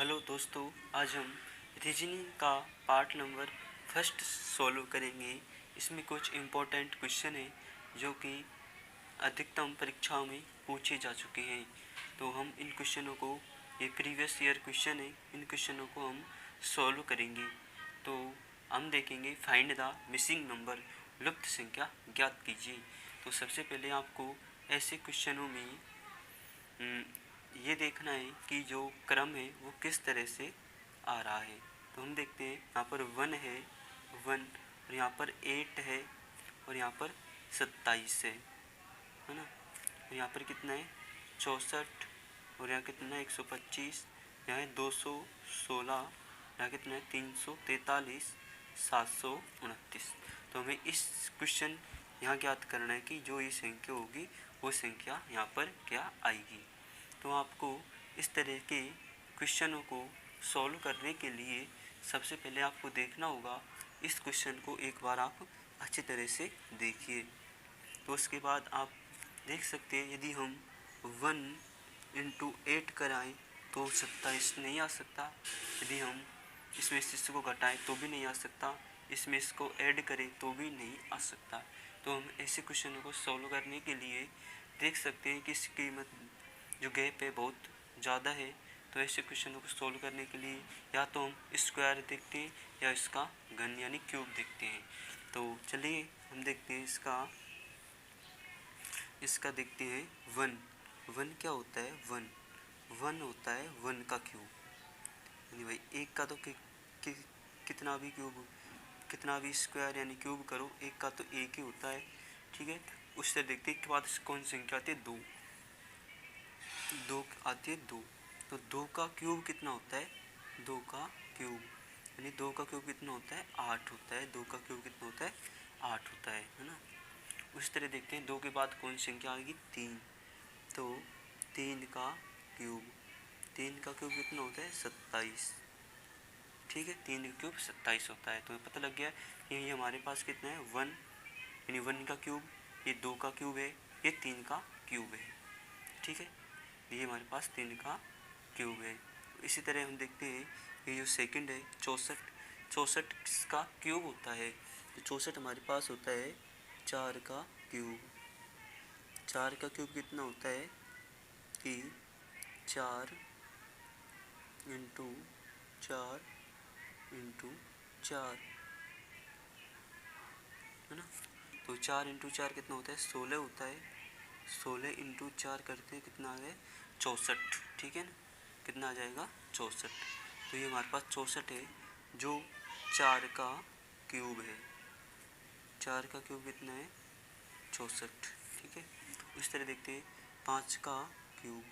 Hello दोस्तों, आज हम रीजनिंग का पार्ट नंबर फर्स्ट सॉल्व करेंगे। इसमें कुछ इम्पोर्टेंट क्वेश्चन हैं जो कि अधिकतम परीक्षाओं में पूछे जा चुके हैं। तो हम इन क्वेश्चनों को, ये प्रीवियस ईयर क्वेश्चन है, इन क्वेश्चनों को हम सॉल्व करेंगे। तो हम देखेंगे फाइंड द मिसिंग नंबर, लुप्त संख्या ज्ञात कीजिए। तो सबसे पहले आपको ऐसे क्वेश्चनों में ये देखना है कि जो क्रम है वो किस तरह से आ रहा है। तो हम देखते हैं, यहाँ पर 1 है, 1, और यहाँ पर 8 है, और यहाँ पर 27 है ना। और यहाँ पर कितना है 64, और यहाँ कितना है 125, यहाँ है 216, यहाँ कितना है 343, 729। तो हमें इस क्वेश्चन यहाँ ज्ञात करना है कि जो ये संख्या होगी वो संख्या यहाँ पर क्या आएगी। तो आपको इस तरह के क्वेश्चनों को सॉल्व करने के लिए सबसे पहले आपको देखना होगा, इस क्वेश्चन को एक बार आप अच्छी तरह से देखिए। तो उसके बाद आप देख सकते हैं, यदि हम 1 इंटू 8 कराएँ तो 27 नहीं आ सकता। यदि हम इसमें से इसको घटाएं तो भी नहीं आ सकता, इसमें इसको ऐड करें तो भी नहीं आ सकता। तो हम ऐसे क्वेश्चनों को सॉल्व करने के लिए देख सकते हैं कि इसकी कीमत जो गैप है बहुत ज़्यादा है। तो ऐसे क्वेश्चनों को सॉल्व करने के लिए या तो हम स्क्वायर देखते हैं या इसका घन यानी क्यूब देखते हैं। तो चलिए हम देखते हैं इसका देखते हैं 1 क्या होता है 1 होता है 1 का क्यूब। यानी भाई एक का तो कितना भी क्यूब, कितना भी स्क्वायर यानी क्यूब करो, एक का तो एक ही होता है, ठीक है। उससे देखते हैं के बाद कौन सी संख्या आती है 2 आती है 2। तो 2 का क्यूब कितना होता है 2 का क्यूब, यानी 2 का क्यूब कितना होता है 8 होता है। 2 का क्यूब कितना होता है 8 होता है ना। उस तरह देखते हैं 2 के बाद कौन सी संख्या आएगी 3। तो 3 का क्यूब कितना होता है 27, ठीक है। 3 का क्यूब 27 होता है। तो पता लग गया कि ये हमारे पास कितना है 1, यानी 1 का क्यूब, ये 2 का क्यूब है, ये 3 का क्यूब है, ठीक है। ये हमारे पास 3 का क्यूब है। इसी तरह हम देखते हैं ये जो सेकंड है 64 का क्यूब होता है। तो 64 हमारे पास होता है 4 का क्यूब। 4 का क्यूब कितना होता है कि 4 इंटू 4 इंटू 4 है ना। तो 4 इंटू 4 कितना होता है 16 होता है। 16 इंटू 4 करते हैं कितना आ गया 64, ठीक है ना। कितना आ जाएगा 64। तो ये हमारे पास 64 है जो 4 का क्यूब है। 4 का क्यूब कितना है 64, ठीक है। इस तरह देखते हैं 5 का क्यूब।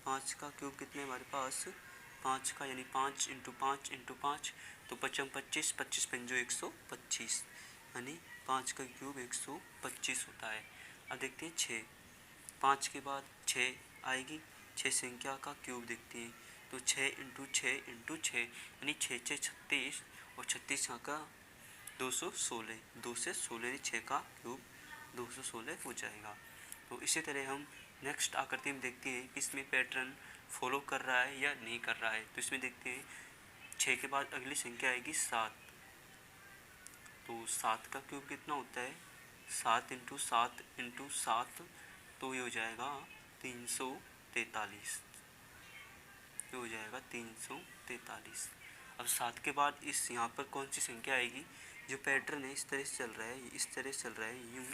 5 का क्यूब कितने हमारे पास 5 का, यानी 5 इंटू 5 इंटू 5, तो 5 25, 25 पंजो 125, यानी 5 का क्यूब 125 होता है। अब देखते हैं 6, 5 के बाद 6 आएगी, 6 संख्या का क्यूब देखते हैं। तो 6 इंटू 6 इंटू 6, यानी 6 6 36, और 36 यहाँ का 216, 2 से 16 6 का क्यूब 216 हो जाएगा। तो इसी तरह हम नेक्स्ट आकृति में देखते हैं कि इसमें पैटर्न फॉलो कर रहा है या नहीं कर रहा है। तो इसमें देखते हैं 6 के बाद अगली संख्या आएगी 7। तो 7 का क्यूब कितना होता है 7 इंटू 7 इंटू 7, तो ये हो जाएगा 343, ये हो जाएगा 343। अब 7 के बाद इस यहाँ पर कौन सी संख्या आएगी, जो पैटर्न है इस तरह से चल रहा है, इस तरह से चल रहा है यूँ,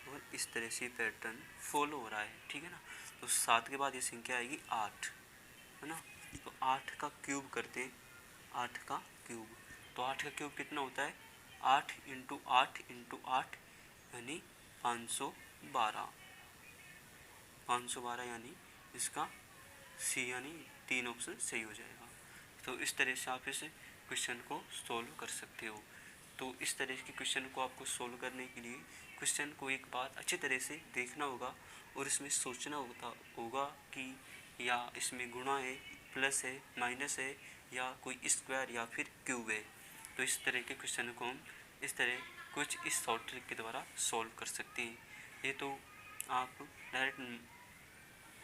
और इस तरह से पैटर्न फॉलो हो रहा है, ठीक है ना। तो 7 के बाद ये संख्या आएगी 8, है ना। तो 8 का क्यूब करते हैं, 8 का क्यूब, तो 8 का क्यूब कितना होता है 8 इंटू 8 इंटू 8, यानी 512, 512, यानी इसका सी यानी 3 ऑप्शन सही हो जाएगा। तो इस तरह से आप इस क्वेश्चन को सॉल्व कर सकते हो। तो इस तरह के क्वेश्चन को आपको सॉल्व करने के लिए क्वेश्चन को एक बार अच्छी तरह से देखना होगा, और इसमें सोचना होगा कि या इसमें गुणा है, प्लस है, माइनस है, या कोई स्क्वायर या फिर क्यूब है। तो इस तरह के क्वेश्चन को हम इस तरह कुछ इस शॉर्ट ट्रिक के द्वारा सॉल्व कर सकते हैं। ये तो आप डायरेक्ट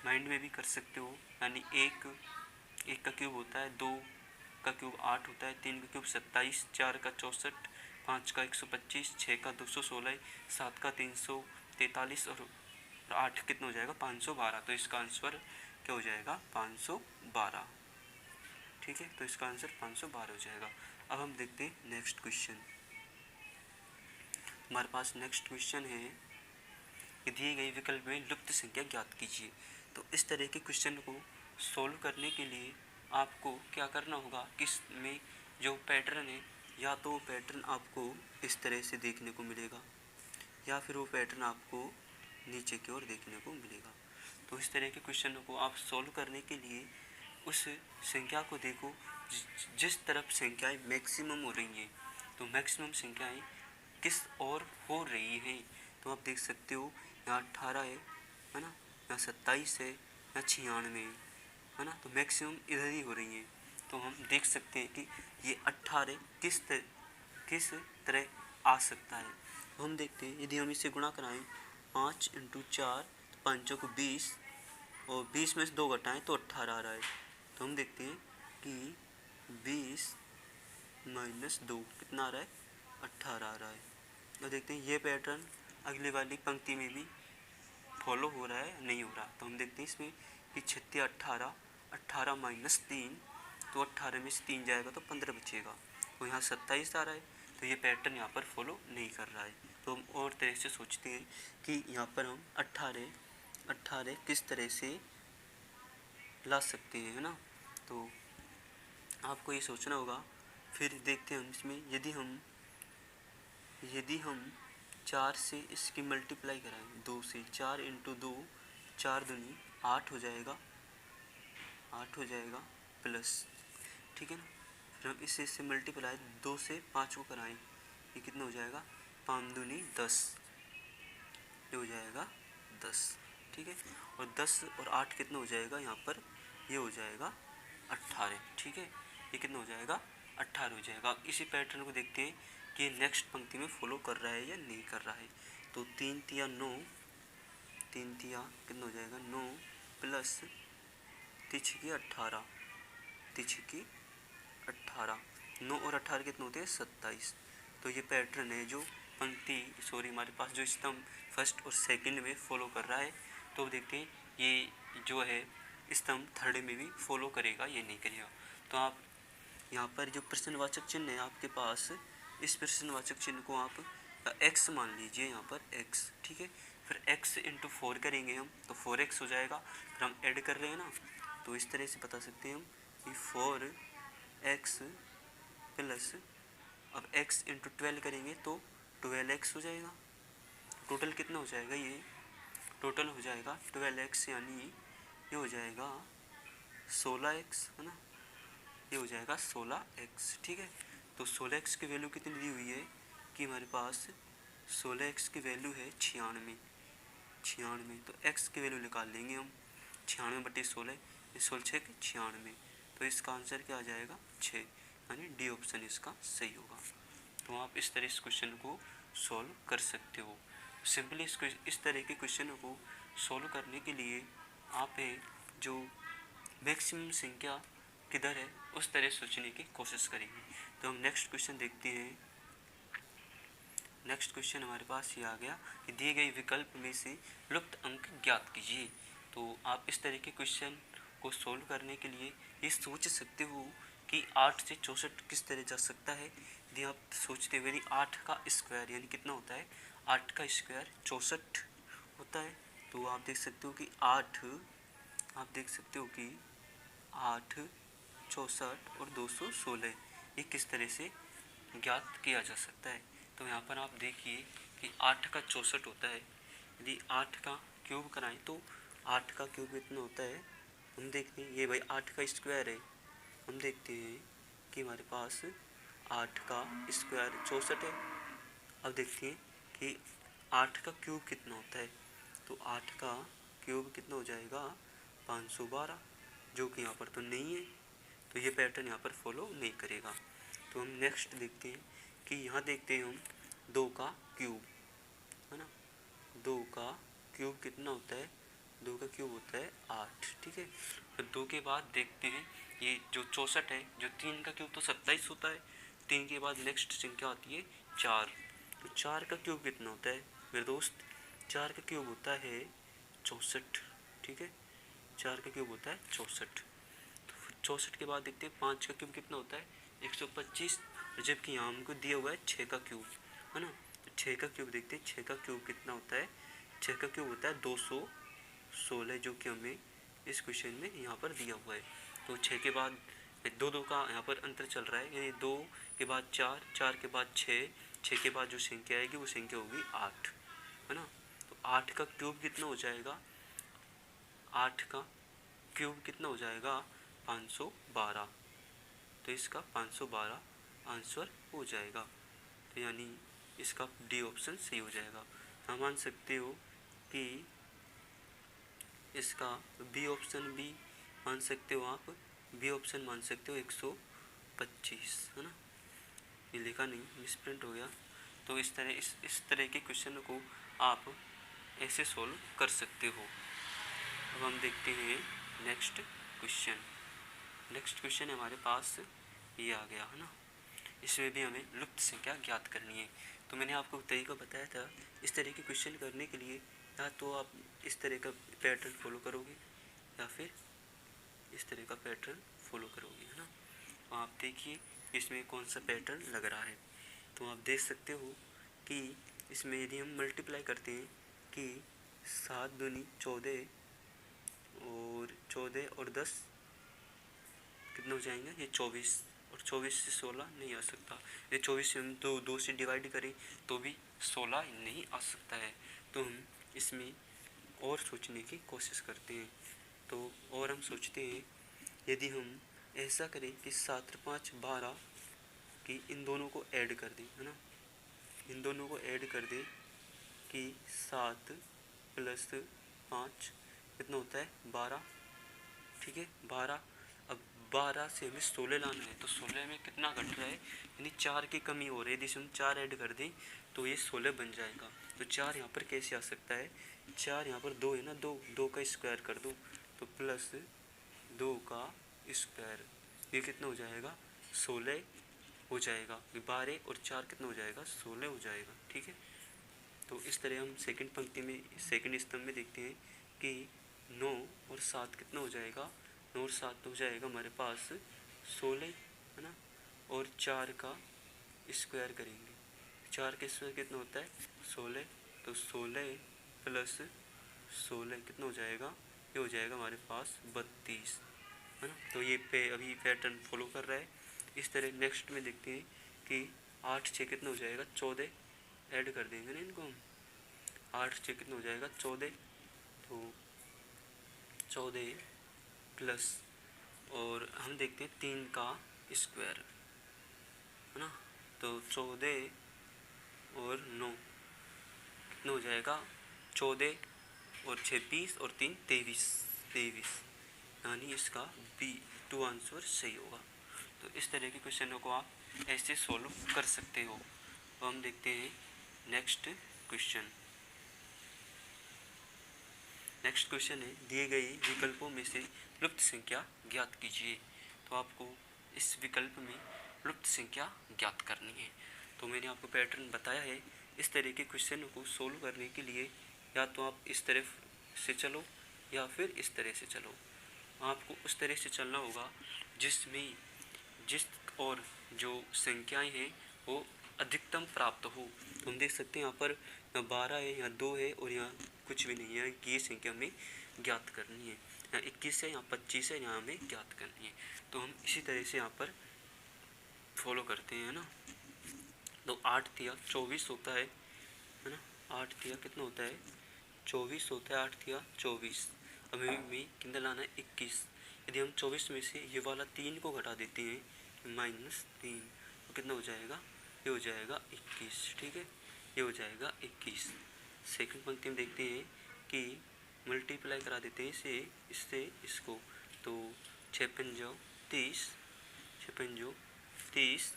माइंड में भी कर सकते हो, यानी एक 1 का क्यूब होता है 2 का क्यूब 8 होता है, 3 का क्यूब 27, 4 का 64, 5 का 125, 6 का 216, 7 का 343 और 8 कितना हो जाएगा 512। तो इसका आंसर क्या हो जाएगा 512। ठीक है, तो इसका आंसर 512 हो जाएगा। अब हम देखते हैं नेक्स्ट क्वेश्चन। हमारे पास नेक्स्ट क्वेश्चन है कि दिए गए विकल्प में लुप्त संख्या ज्ञात कीजिए। तो इस तरह के क्वेश्चन को सोल्व करने के लिए आपको क्या करना होगा कि इसमें जो पैटर्न है, या तो वो पैटर्न आपको इस तरह से देखने को मिलेगा या फिर वो पैटर्न आपको नीचे की ओर देखने को मिलेगा। तो इस तरह के क्वेश्चन को आप सोल्व करने के लिए उस संख्या को देखो जिस तरफ संख्याएं मैक्सिमम हो रही हैं। तो मैक्सिमम संख्याएं किस ओर हो रही हैं, तो आप देख सकते हो यहाँ 18 है ना, यहाँ 27 है, यहाँ 96 है ना, तो मैक्सिमम इधर ही हो रही हैं। तो हम देख सकते हैं कि ये 18 किस तरह आ सकता है। तो हम देखते हैं यदि हम इसे गुणा कराएं 5 × 4 तो 5 को 20 और 20 में से 2 घटाएं तो 18 आ रहा है। तो हम देखते हैं कि 20 - 2 कितना आ रहा है 18 आ रहा है। तो देखते हैं ये पैटर्न अगले वाली पंक्ति में भी फॉलो हो रहा है नहीं हो रहा। तो हम देखते हैं इसमें कि 36 18 18 - 3 तो 18 में से 3 जाएगा तो 15 बचेगा। तो यहाँ 27 आ रहा है, तो ये पैटर्न यहाँ पर फॉलो नहीं कर रहा है। तो हम और तरह से सोचते हैं कि यहाँ पर हम 18 किस तरह से ला सकते हैं, है ना। तो आपको ये सोचना होगा। फिर देखते हैं हम इसमें यदि हम 4 से इसकी मल्टीप्लाई कराएं 2 से, 4 × 2 4 दूनी 8 हो जाएगा, 8 हो जाएगा प्लस, ठीक है ना। फिर हम इससे मल्टीप्लाई 2 से 5 को कराएं, ये कितना हो जाएगा 5 दूनी 10, ये हो जाएगा 10, ठीक है। और 10 और 8 कितना हो जाएगा यहाँ पर, ये हो जाएगा 18, ठीक है। ये कितना हो जाएगा 18 हो जाएगा। अब इसी पैटर्न को देखते हैं कि नेक्स्ट पंक्ति में फॉलो कर रहा है या नहीं कर रहा है। तो 3 तिया 9, 3 तिया कितना हो जाएगा 9 प्लस तिछकी 18, तिछकी 18, 9 और 18 कितने होते हैं 27। तो ये पैटर्न है जो हमारे पास जो स्तंभ फर्स्ट और सेकंड में फॉलो कर रहा है। तो देखते हैं ये जो है स्तंभ थर्ड में भी फॉलो करेगा या नहीं करेगा। तो आप यहाँ पर जो प्रश्नवाचक चिन्ह है आपके पास, इस प्रश्नवाचक चिन्ह को आप x मान लीजिए, यहाँ पर x, ठीक है। फिर x × 4 करेंगे हम तो 4x हो जाएगा। फिर हम ऐड कर रहे हैं ना, तो इस तरह से बता सकते हैं हम कि 4x प्लस, अब x × 12 करेंगे तो 12x हो जाएगा। टोटल कितना हो जाएगा, ये टोटल हो जाएगा 12x, यानी ये हो जाएगा 16x, है ना, ये हो जाएगा 16x, ठीक है। तो 16x की वैल्यू कितनी दी हुई है कि हमारे पास 16x की वैल्यू है 96, तो x की वैल्यू निकाल लेंगे हम 96/16, 16 के 96, तो इसका आंसर क्या आ जाएगा 6, यानी डी ऑप्शन इसका सही होगा। तो आप इस तरह इस क्वेश्चन को सॉल्व कर सकते हो। सिंपली इस तरह के क्वेश्चनों को सॉल्व करने के लिए आप जो मैक्सिमम संख्या किधर है उस तरह सोचने की कोशिश करेंगे। तो हम नेक्स्ट क्वेश्चन देखते हैं। नेक्स्ट क्वेश्चन हमारे पास ये आ गया कि दिए गए विकल्प में से लुप्त अंक ज्ञात कीजिए। तो आप इस तरह के क्वेश्चन को सॉल्व करने के लिए ये सोच सकते हो कि 8 से 64 किस तरह जा सकता है। यदि आप सोचते हो यदि 8 का स्क्वायर यानी कितना होता है, 8 का स्क्वायर 64 होता है। तो आप देख सकते हो कि 8 64 और 216 ये किस तरह से ज्ञात किया जा सकता है। तो यहाँ पर आप देखिए कि 8 का 64 होता है। यदि 8 का क्यूब कराएं तो 8 का क्यूब कितना होता है, हम देखते हैं ये भाई 8 का स्क्वायर है। हम देखते हैं कि हमारे पास 8 का स्क्वायर 64 है। अब देखते हैं कि 8 का क्यूब कितना होता है। तो 8 का क्यूब कितना हो जाएगा 512, जो कि यहाँ पर तो नहीं है, तो ये पैटर्न यहाँ पर फॉलो नहीं करेगा। तो हम नेक्स्ट देखते हैं कि यहाँ देखते हैं हम 2 का क्यूब, है ना, 2 का क्यूब कितना होता है, 2 का क्यूब होता है 8, ठीक है। फिर 2 के बाद देखते हैं ये जो 64 है, जो 3 का क्यूब तो 27 होता है, 3 के बाद नेक्स्ट संख्या आती है 4। तो 4 का क्यूब कितना होता है मेरे दोस्त? 4 का क्यूब होता है 64, ठीक है, 4 का क्यूब होता है 64। तो 64 के बाद देखते हैं 5 का क्यूब कितना होता है 125, जबकि यहाँ हमको दिया हुआ है 6 का क्यूब, है ना। तो 6 का क्यूब देखते हैं, 6 का क्यूब कितना होता है? 6 का क्यूब होता है 216, जो कि हमें इस क्वेश्चन में यहाँ पर दिया हुआ है। तो 6 के बाद दो का यहाँ पर अंतर चल रहा है, यानी 2 के बाद 4, 4 के बाद 6, 6 के बाद जो संख्या आएगी वो संख्या होगी 8, है ना। तो 8 का क्यूब कितना हो जाएगा? 8 का क्यूब कितना हो जाएगा? 512। तो इसका 512 आंसर हो जाएगा। तो यानी इसका डी ऑप्शन सही हो जाएगा। हम मान सकते हो कि इसका बी ऑप्शन भी मान सकते हो आप, बी ऑप्शन मान सकते हो 125, है ना। ये लिखा नहीं, मिसप्रिंट हो गया। तो इस तरह के क्वेश्चन को आप ऐसे सॉल्व कर सकते हो। अब हम देखते हैं नेक्स्ट क्वेश्चन। नेक्स्ट क्वेश्चन हमारे पास ये आ गया, है ना। इसमें भी हमें लुप्त संख्या ज्ञात करनी है। तो मैंने आपको तरीका बताया था, इस तरह के क्वेश्चन करने के लिए या तो आप इस तरह का पैटर्न फॉलो करोगे या फिर इस तरह का पैटर्न फॉलो करोगे, है ना। तो आप देखिए इसमें कौन सा पैटर्न लग रहा है। तो आप देख सकते हो कि इसमें यदि हम मल्टीप्लाई करते हैं कि 7 दूनी 14 और 14 और 10 कितना हो जाएंगे? ये 24, और 24 से 16 नहीं आ सकता। ये 24 से हम दो से डिवाइड करें तो भी 16 नहीं आ सकता है। तो हम इसमें और सोचने की कोशिश करते हैं। तो और हम सोचते हैं यदि हम ऐसा करें कि 7 और 5 12 कि इन दोनों को ऐड कर दें, है ना। इन दोनों को ऐड कर दें कि 7 प्लस 5 कितना होता है? 12, ठीक है, 12। अब 12 से हमें 16 लाना है, तो 16 में कितना घट रहा है? यानी 4 की कमी हो रही है। यदि हम 4 ऐड कर दें तो ये 16 बन जाएगा। तो 4 यहाँ पर कैसे आ सकता है? 4 यहाँ पर 2 है ना, 2 का स्क्वायर कर दो तो प्लस 2 का स्क्वायर, ये कितना हो जाएगा? 16 हो जाएगा। 12 और 4 कितना हो जाएगा? 16 हो जाएगा, ठीक है। तो इस तरह हम सेकंड पंक्ति में, सेकंड स्तंभ में देखते हैं कि 9 और 7 कितना हो जाएगा? 9 और 7 हो जाएगा हमारे पास 16, है ना। और 4 का स्क्वायर करेंगे, 4 का स्क्वायर कितना होता है? 16। तो 16 प्लस 16 कितना हो जाएगा? ये हो जाएगा हमारे पास 32, है ना। तो ये अभी पैटर्न फॉलो कर रहा है। इस तरह नेक्स्ट में देखते हैं कि 8 6 कितना हो जाएगा? 14, ऐड कर देंगे ना इनको हम। 8 6 कितना हो जाएगा? 14। तो 14 प्लस, और हम देखते हैं 3 का स्क्वायर, है ना। तो 14 और 9 कितना हो जाएगा? 14 और 6 20 और 3 23, यानी इसका बी 2 आंसर सही होगा। तो इस तरह के क्वेश्चनों को आप ऐसे सॉल्व कर सकते हो। तो हम देखते हैं नेक्स्ट क्वेश्चन। नेक्स्ट क्वेश्चन है, दिए गए विकल्पों में से लुप्त संख्या ज्ञात कीजिए। तो आपको इस विकल्प में लुप्त संख्या ज्ञात करनी है। तो मैंने आपको पैटर्न बताया है। इस तरह के क्वेश्चन को सोल्व करने के लिए या तो आप इस तरफ से चलो या फिर इस तरह से चलो। आपको उस तरह से चलना होगा जिसमें जिस और जो संख्याएं हैं वो अधिकतम प्राप्त हो। तो हम देख सकते हैं यहाँ पर 12 है, यहाँ 2 है और यहाँ कुछ भी नहीं है। ये संख्या हमें ज्ञात करनी है। यहाँ 21 है, यहाँ 25 है, यहाँ हमें ज्ञात करनी है। तो हम इसी तरह से यहाँ पर फॉलो करते हैं, ना। तो 8 तिया 24 होता है ना। 8 तिया कितना होता है? 24 होता है। 8 तिया 24। अब हमें कितना लाना है? 21। यदि हम 24 में से ये वाला 3 को घटा देते हैं, -3, तो कितना हो जाएगा? ये हो जाएगा 21, ठीक है। ये हो जाएगा 21। सेकंड पंक्ति में देखते हैं कि मल्टीप्लाई करा देते हैं इससे इसको। तो 6 पंजो 30, 6 पंजो 30,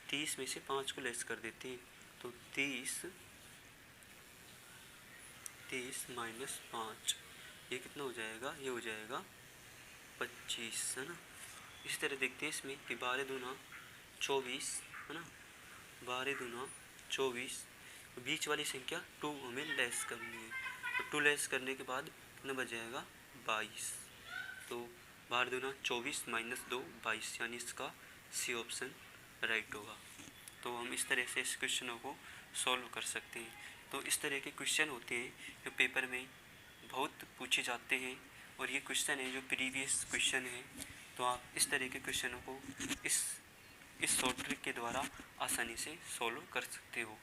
30 में से 5 को लेस कर देते हैं। तो 30 -5, ये कितना हो जाएगा? ये हो जाएगा 25 है ना। इसी तरह देखते हैं इसमें कि 12 दूना 24 है ना, 12 दूना 24, बीच वाली संख्या 2 हमें लेस करनी है, तो 2 लेस करने के बाद कितना बच जाएगा 22। तो 12 दूना 24 माइनस 2 22, यानी इसका सी ऑप्शन राइट होगा। तो हम इस तरह से इस क्वेश्चनों को सॉल्व कर सकते हैं। तो इस तरह के क्वेश्चन होते हैं जो पेपर में बहुत पूछे जाते हैं, और ये क्वेश्चन है जो प्रीवियस क्वेश्चन है। तो आप इस तरह के क्वेश्चनों को इस शॉर्ट ट्रिक के द्वारा आसानी से सॉल्व कर सकते हो।